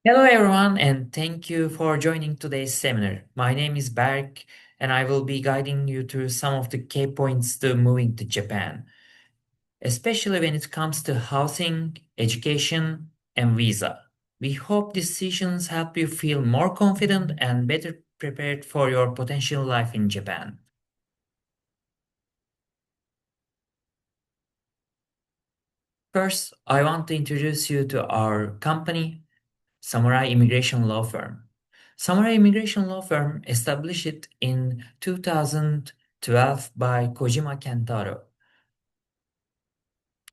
Hello, everyone, and thank you for joining today's seminar. My name is Berk, and I will be guiding you through some of the key points to moving to Japan, especially when it comes to housing, education, and visa. We hope these sessions help you feel more confident and better prepared for your potential life in Japan. First, I want to introduce you to our company, Samurai Immigration Law Firm. Samurai Immigration Law Firm established it in 2012 by Kojima Kentaro.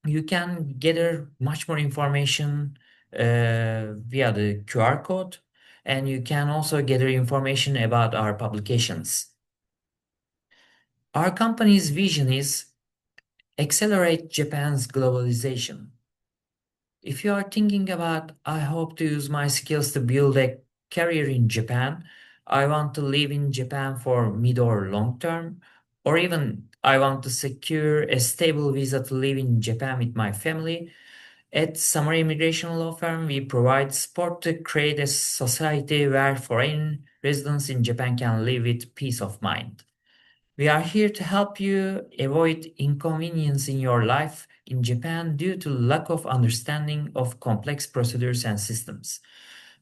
You can gather much more information via the QR code, and you can also gather information about our publications. Our company's vision is accelerate Japan's globalization. If you are thinking about, I hope to use my skills to build a career in Japan, I want to live in Japan for mid or long term, or even I want to secure a stable visa to live in Japan with my family, at Samurai Immigration Law Firm, we provide support to create a society where foreign residents in Japan can live with peace of mind. We are here to help you avoid inconvenience in your life in Japan due to lack of understanding of complex procedures and systems.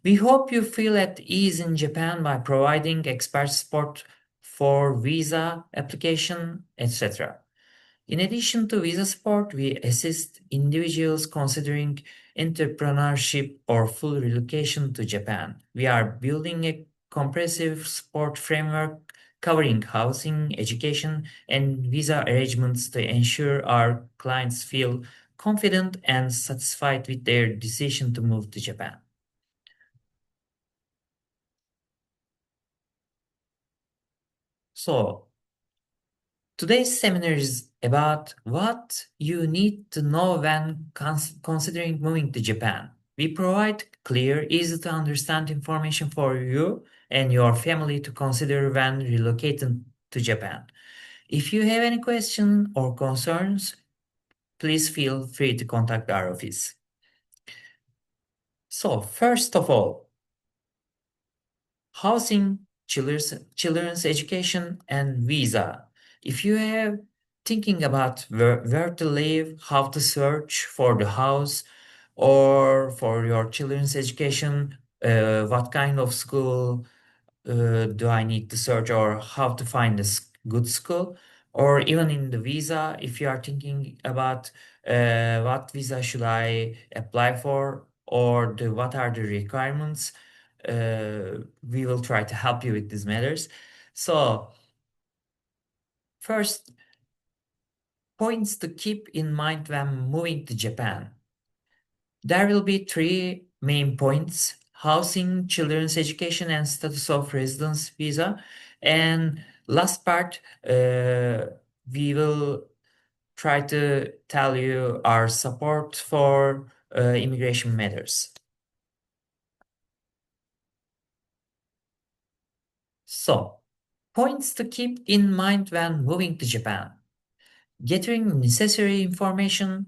We hope you feel at ease in Japan by providing expert support for visa application, etc. In addition to visa support, we assist individuals considering entrepreneurship or full relocation to Japan. We are building a comprehensive support framework covering housing, education, and visa arrangements to ensure our clients feel confident and satisfied with their decision to move to Japan. So, today's seminar is about what you need to know when considering moving to Japan. We provide clear, easy to understand information for you and your family to consider when relocating to Japan. If you have any questions or concerns, please feel free to contact our office. So, first of all, housing, children's education, and visa. If you have thinking about where to live, how to search for the house, or for your children's education, what kind of school do I need to search, or how to find a good school, or even in the visa, if you are thinking about what visa should I apply for, or what are the requirements, we will try to help you with these matters. So, first, points to keep in mind when moving to Japan. There will be three main points: housing, children's education, and status of residence visa. And last part, we will try to tell you our support for immigration matters. So, points to keep in mind when moving to Japan. Gathering necessary information.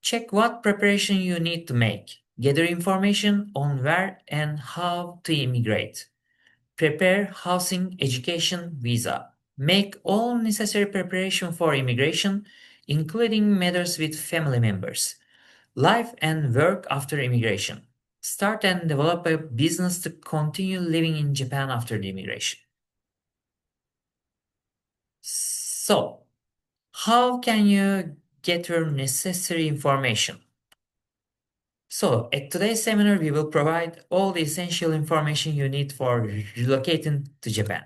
Check what preparation you need to make. Gather information on where and how to immigrate. Prepare housing, education, visa. Make all necessary preparation for immigration, including matters with family members. Life and work after immigration. Start and develop a business to continue living in Japan after the immigration. So, how can you get your necessary information? So, at today's seminar, we will provide all the essential information you need for relocating to Japan.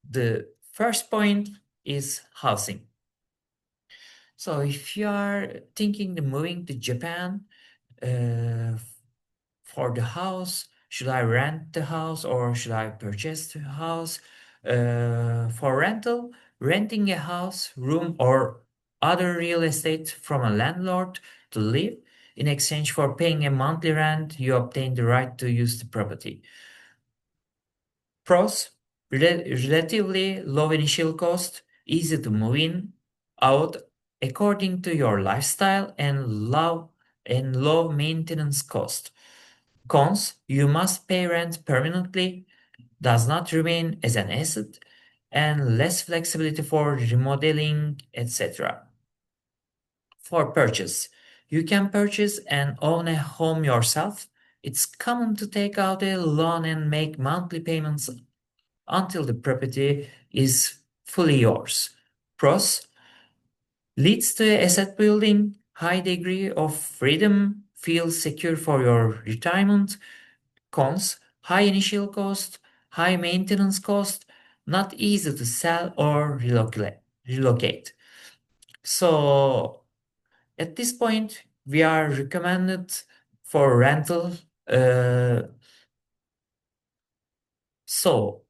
The first point is housing. So, if you are thinking of moving to Japan uh, for the house, should I rent the house or should I purchase the house? For rental, renting a house, room, or other real estate from a landlord to live. In exchange for paying a monthly rent, you obtain the right to use the property. Pros: relatively low initial cost, easy to move in, out according to your lifestyle, and low and low maintenance cost. Cons, you must pay rent permanently, does not remain as an asset, and less flexibility for remodeling, etc. For purchase, you can purchase and own a home yourself. It's common to take out a loan and make monthly payments until the property is fully yours. Pros, leads to asset building, high degree of freedom, feel secure for your retirement. Cons, high initial cost, high maintenance cost, not easy to sell or relocate. So at this point, we are recommended for rental. Uh, so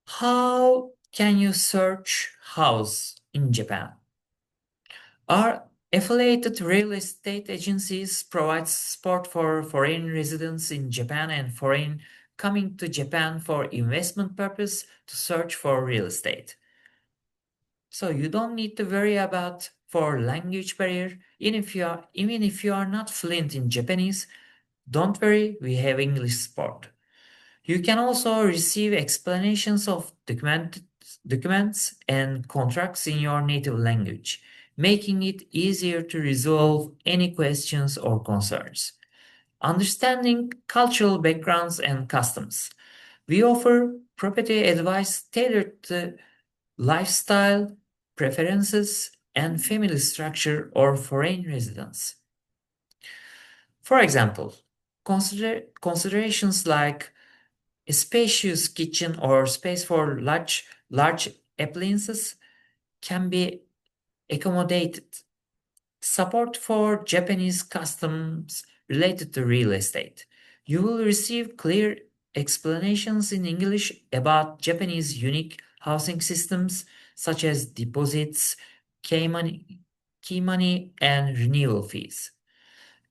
how can you search house in Japan? Our affiliated real estate agencies provide support for foreign residents in Japan and foreign coming to Japan for investment purpose to search for real estate. So you don't need to worry about for language barrier. Even if you are not fluent in Japanese, don't worry, we have English support. You can also receive explanations of documents and contracts in your native language, making it easier to resolve any questions or concerns. Understanding cultural backgrounds and customs. We offer property advice tailored to lifestyle, preferences, and family structure or foreign residence. For example, considerations like a spacious kitchen or space for large appliances can be accommodated. Support for Japanese customs related to real estate. You will receive clear explanations in English about Japanese unique housing systems such as deposits, key money, and renewal fees.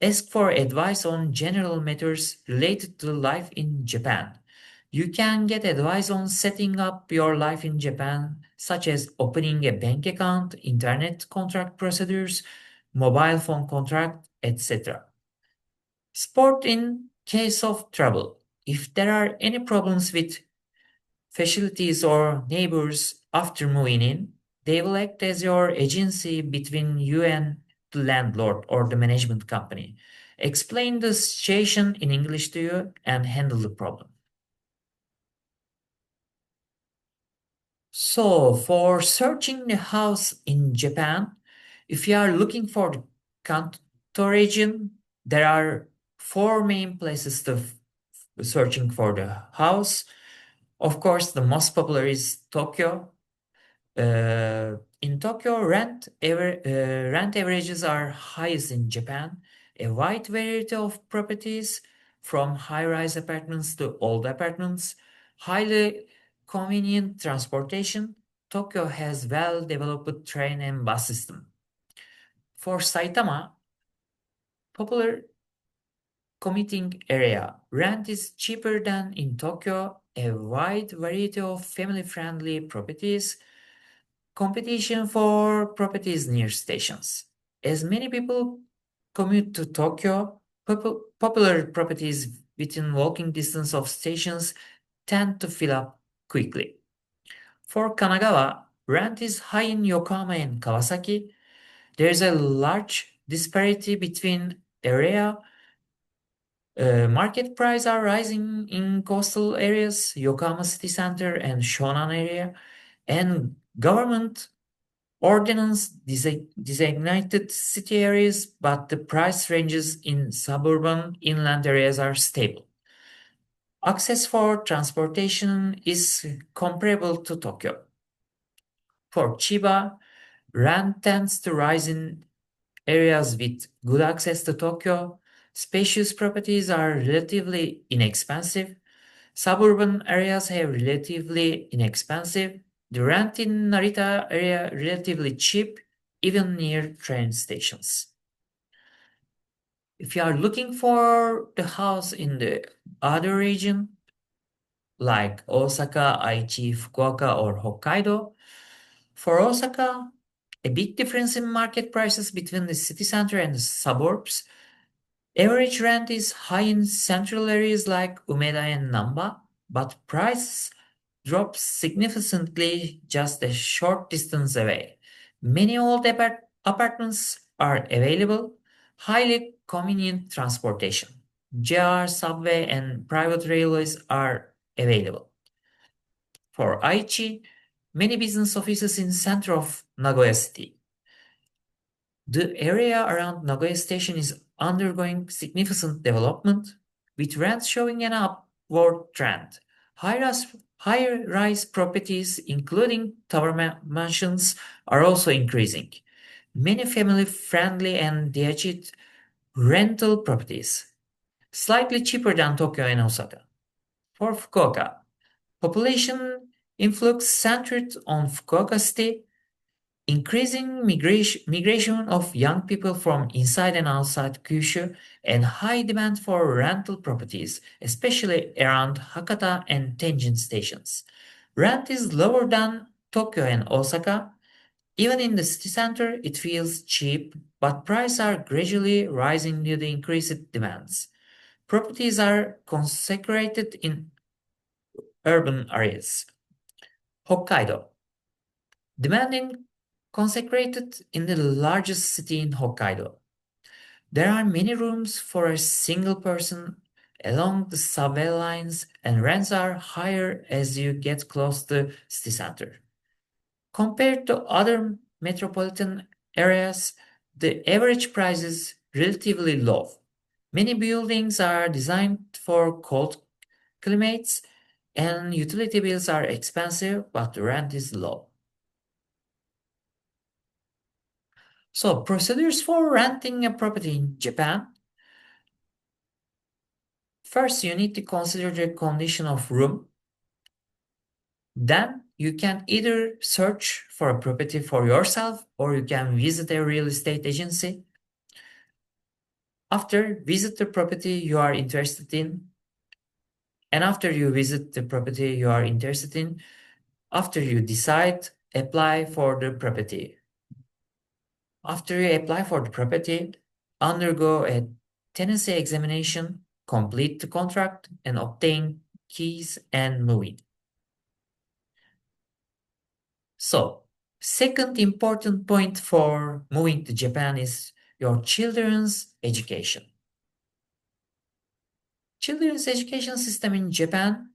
Ask for advice on general matters related to life in Japan. You can get advice on setting up your life in Japan, such as opening a bank account, internet contract procedures, mobile phone contract, etc. Support in case of trouble. If there are any problems with facilities or neighbors after moving in, they will act as your agency between you and the landlord or the management company. Explain the situation in English to you and handle the problem. So, for searching the house in Japan, if you are looking for the Kanto region, there are four main places to searching for the house. Of course, the most popular is Tokyo. In Tokyo, rent averages are highest in Japan. A wide variety of properties, from high-rise apartments to old apartments, highly convenient transportation. Tokyo has well-developed train and bus system. For Saitama, popular commuting area, rent is cheaper than in Tokyo. A wide variety of family-friendly properties. Competition for properties near stations. As many people commute to Tokyo, popular properties within walking distance of stations tend to fill up quickly. For Kanagawa, rent is high in Yokohama and Kawasaki. There is a large disparity between area. Market prices are rising in coastal areas, Yokohama city center and Shonan area, and government ordinance designated city areas, but the price ranges in suburban inland areas are stable. Access for transportation is comparable to Tokyo. For Chiba, rent tends to rise in areas with good access to Tokyo. Spacious properties are relatively inexpensive. Suburban areas have relatively inexpensive. The rent in Narita area relatively cheap, even near train stations. If you are looking for the house in the other region, like Osaka, Aichi, Fukuoka, or Hokkaido, for Osaka, a big difference in market prices between the city center and the suburbs. Average rent is high in central areas like Umeda and Namba, but prices drop significantly just a short distance away. Many old apartments are available, highly convenient transportation. JR, subway, and private railways are available. For Aichi, many business offices in center of Nagoya City. The area around Nagoya Station is undergoing significant development, with rents showing an upward trend. High-rise, high-rise properties, including tower mansions, are also increasing. Many family-friendly and digit rental properties, slightly cheaper than Tokyo and Osaka. For Fukuoka, population influx centered on Fukuoka City. Increasing migration of young people from inside and outside Kyushu and high demand for rental properties, especially around Hakata and Tenjin stations. Rent is lower than Tokyo and Osaka. Even in the city center, it feels cheap, but prices are gradually rising due to increased demands. Properties are concentrated in urban areas. Hokkaido. Demand consecrated in the largest city in Hokkaido. There are many rooms for a single person along the subway lines, and rents are higher as you get close to city center. Compared to other metropolitan areas, the average price is relatively low. Many buildings are designed for cold climates, and utility bills are expensive, but the rent is low. So, procedures for renting a property in Japan. First, you need to consider the condition of room. Then, you can either search for a property for yourself or you can visit a real estate agency. After visit the property you are interested in, and after you visit the property you are interested in, after you decide, apply for the property. After you apply for the property, undergo a tenancy examination, complete the contract, and obtain keys and move in. So, second important point for moving to Japan is your children's education. Children's education system in Japan,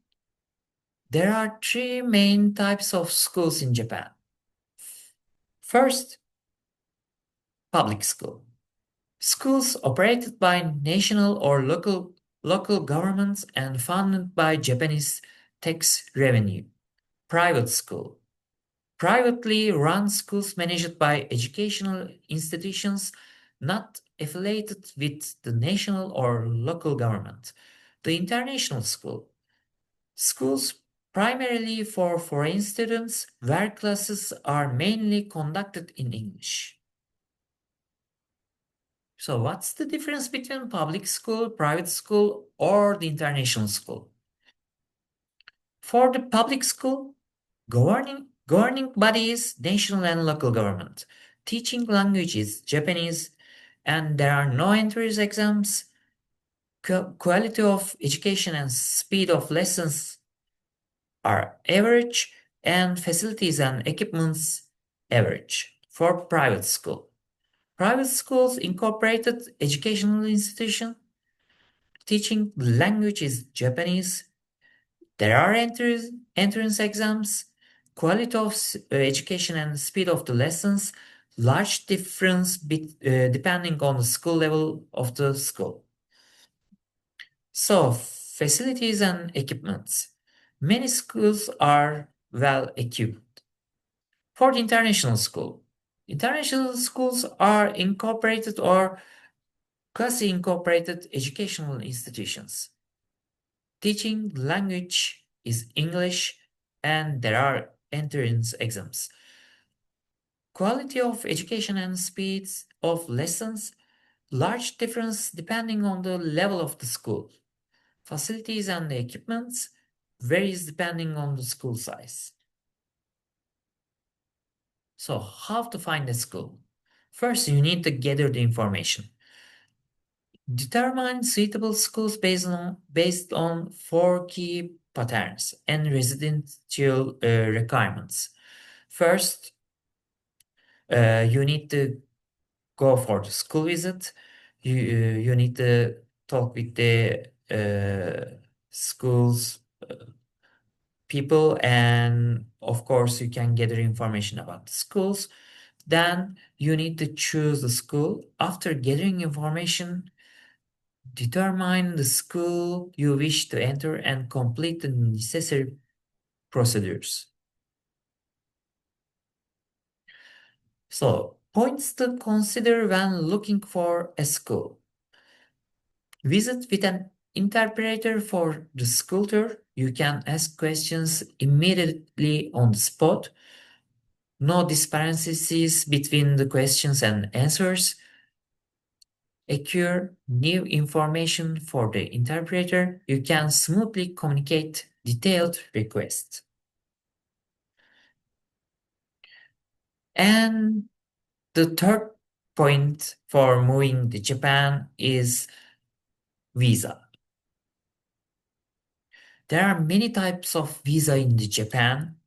there are three main types of schools in Japan. First, public school. Schools operated by national or local governments and funded by Japanese tax revenue. Private school. Privately run schools managed by educational institutions not affiliated with the national or local government. The international school. Schools primarily for foreign students where classes are mainly conducted in English. So, what's the difference between public school, private school, or the international school? For the public school, governing body is national and local government. Teaching language is Japanese, and there are no entrance exams. Quality of education and speed of lessons are average, and facilities and equipments average. For private school, private schools incorporated educational institution. Teaching language is Japanese. There are entrance exams, quality of education and speed of the lessons, large difference depending on the school level of the school. So, facilities and equipments. Many schools are well equipped. For the international schools are incorporated or quasi incorporated educational institutions. Teaching language is English and there are entrance exams. Quality of education and speeds of lessons, large difference depending on the level of the school. Facilities and equipments varies depending on the school size. So, how to find a school? First, you need to gather the information. Determine suitable schools based on four key patterns and residential requirements. First, you need to go for the school visit. You need to talk with the schools people, and of course you can gather information about the schools. Then you need to choose the school. After gathering information, determine the school you wish to enter and complete the necessary procedures. So, points to consider when looking for a school. Visit with an interpreter for the school tour. You can ask questions immediately on the spot. No discrepancies between the questions and answers. Acquire new information for the interpreter. You can smoothly communicate detailed requests. And the third point for moving to Japan is visa. There are many types of visa in the Japan.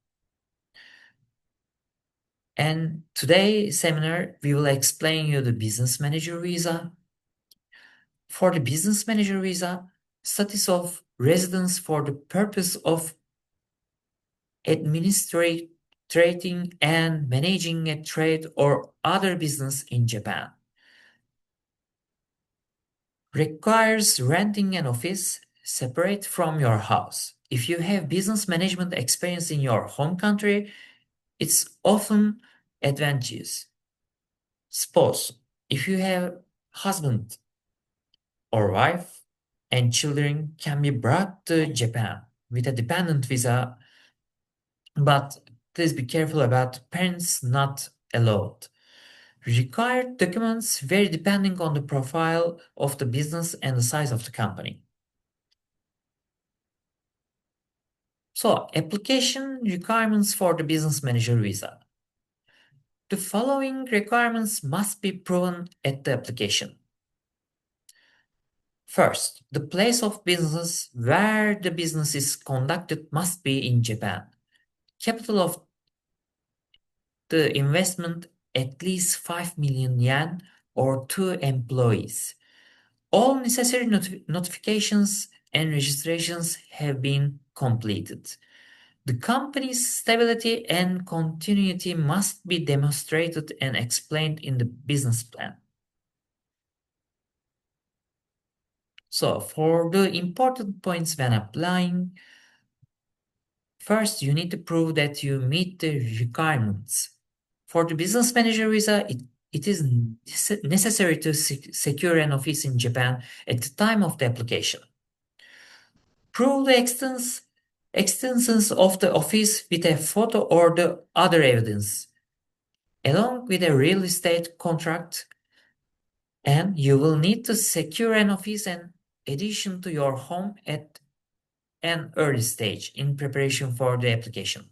And today seminar, we will explain you the business manager visa. For the business manager visa, status of residence for the purpose of administrating and managing a trade or other business in Japan. Requires renting an office separate from your house. If you have business management experience in your home country, it's often advantageous. Suppose if you have husband or wife and children can be brought to Japan with a dependent visa, but please be careful about parents not allowed. Required documents vary depending on the profile of the business and the size of the company. So, application requirements for the business manager visa. The following requirements must be proven at the application. First, the place of business where the business is conducted must be in Japan. Capital of the investment at least 5 million yen or 2 employees. All necessary notifications and registrations have been completed. The company's stability and continuity must be demonstrated and explained in the business plan. So, for the important points when applying, first, you need to prove that you meet the requirements. For the business manager visa, it is necessary to secure an office in Japan at the time of the application. Prove the extensions of the office with a photo or the other evidence, along with a real estate contract, and you will need to secure an office in addition to your home at an early stage in preparation for the application.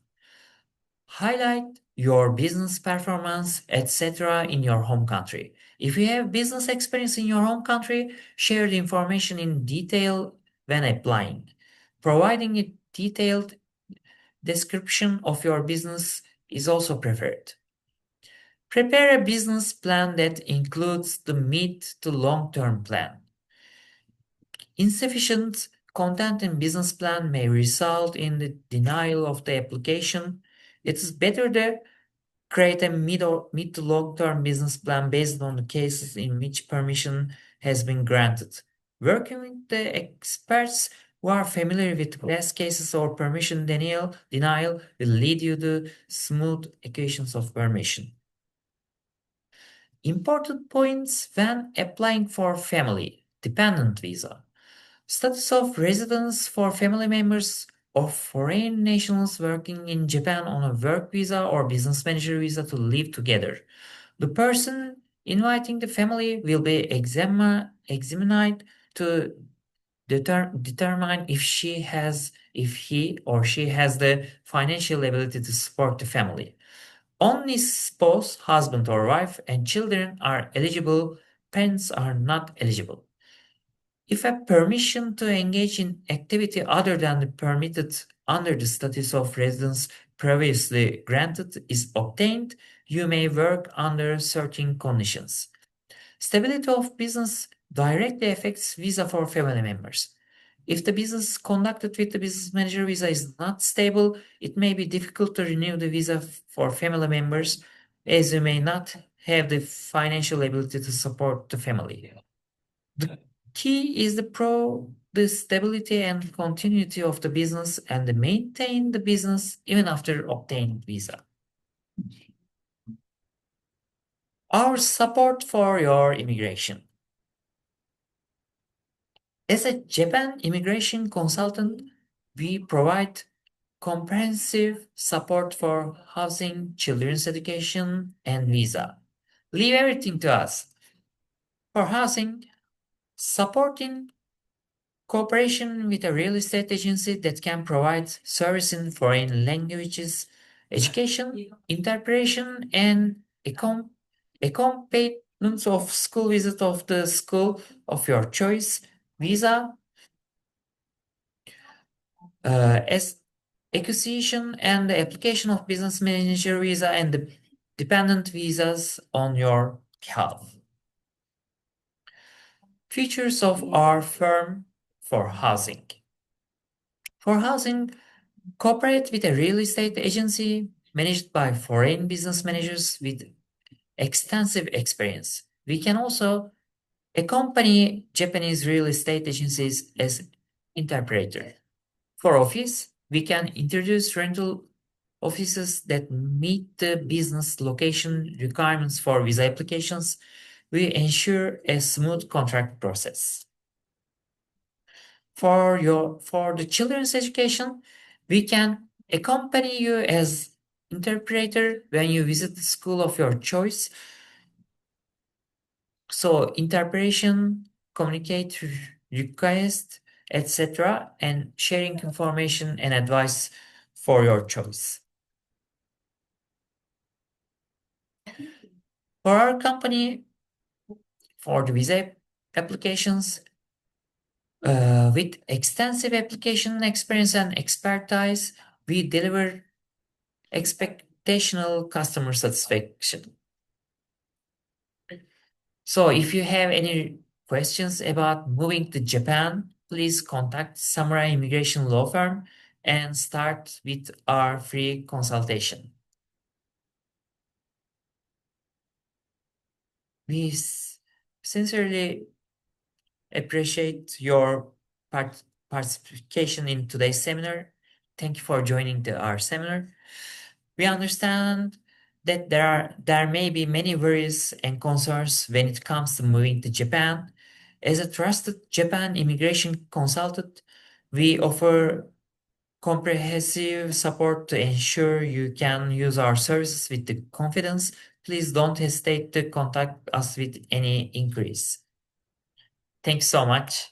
Highlight your business performance, etc. in your home country. If you have business experience in your home country, share the information in detail when applying. Providing a detailed description of your business is also preferred. Prepare a business plan that includes the mid to long-term plan. Insufficient content in business plan may result in the denial of the application. It is better to create a mid to long-term business plan based on the cases in which permission has been granted. Working with the experts who are familiar with past cases or permission denial will lead you to smooth equations of permission. Important points when applying for family dependent visa. Status of residence for family members of foreign nationals working in Japan on a work visa or business manager visa to live together. The person inviting the family will be examined to determine if he or she has the financial ability to support the family. Only spouse, husband or wife, and children are eligible. Parents are not eligible. If a permission to engage in activity other than the permitted under the status of residence previously granted is obtained, you may work under certain conditions. Stability of business directly affects visa for family members. If the business conducted with the business manager visa is not stable, it may be difficult to renew the visa for family members as you may not have the financial ability to support the family. The key is the stability and continuity of the business and to maintain the business even after obtaining visa. Our support for your immigration. As a Japan immigration consultant, we provide comprehensive support for housing, children's education, and visa. Leave everything to us. For housing, supporting cooperation with a real estate agency that can provide service in foreign languages, education, interpretation, and accompaniment of school visit of the school of your choice, visa, as acquisition and the application of business manager visa and the dependent visas on your behalf. Features of our firm for housing. For housing, cooperate with a real estate agency managed by foreign business managers with extensive experience. We can also accompany Japanese real estate agencies as interpreter. For office, we can introduce rental offices that meet the business location requirements for visa applications. We ensure a smooth contract process. For the children's education, we can accompany you as interpreter when you visit the school of your choice. So interpretation, communicate request, etc., and sharing information and advice for your choice. For our company, for the visa applications, with extensive application experience and expertise, we deliver expectational customer satisfaction. So if you have any questions about moving to Japan, please contact Samurai Immigration Law Firm and start with our free consultation. We sincerely appreciate your participation in today's seminar. Thank you for joining our seminar. We understand that there may be many worries and concerns when it comes to moving to Japan. As a trusted Japan immigration consultant, we offer comprehensive support to ensure you can use our services with the confidence. Please don't hesitate to contact us with any inquiries. Thanks so much.